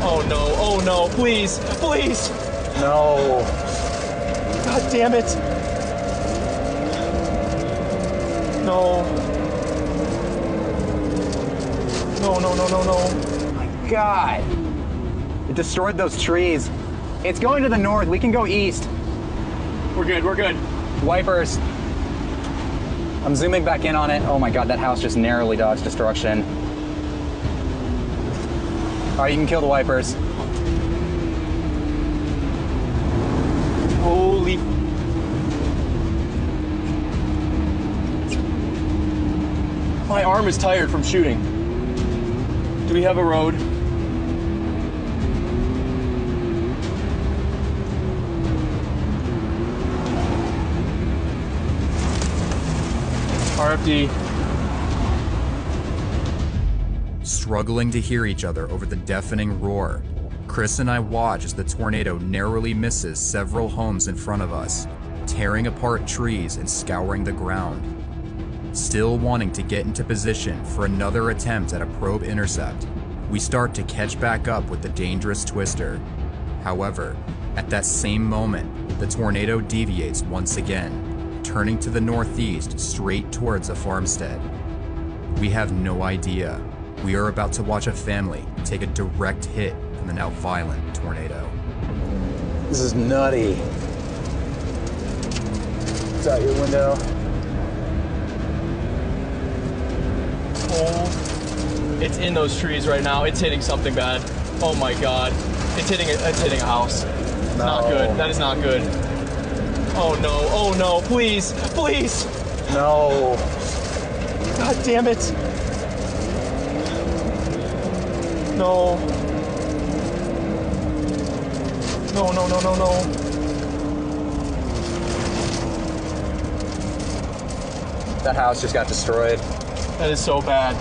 Oh no, please, please. No. God damn it. No. No. My God. It destroyed those trees. It's going to the north. We can go east. We're good. Wipers. I'm zooming back in on it. Oh my God, that house just narrowly dodged destruction. All right, you can kill the wipers. Holy. My arm is tired from shooting. Do we have a road? RFD. Struggling to hear each other over the deafening roar, Chris and I watch as the tornado narrowly misses several homes in front of us, tearing apart trees and scouring the ground. Still wanting to get into position for another attempt at a probe intercept, we start to catch back up with the dangerous twister. However, at that same moment, the tornado deviates once again, turning to the northeast straight towards a farmstead. We have no idea. We are about to watch a family take a direct hit from the now violent tornado. This is nutty. It's out your window. Oh, it's in those trees right now. It's hitting something bad. Oh my God. It's hitting a house. No. Not good. That is not good. Oh no, please. No. God damn it. No. That house just got destroyed. That is so bad.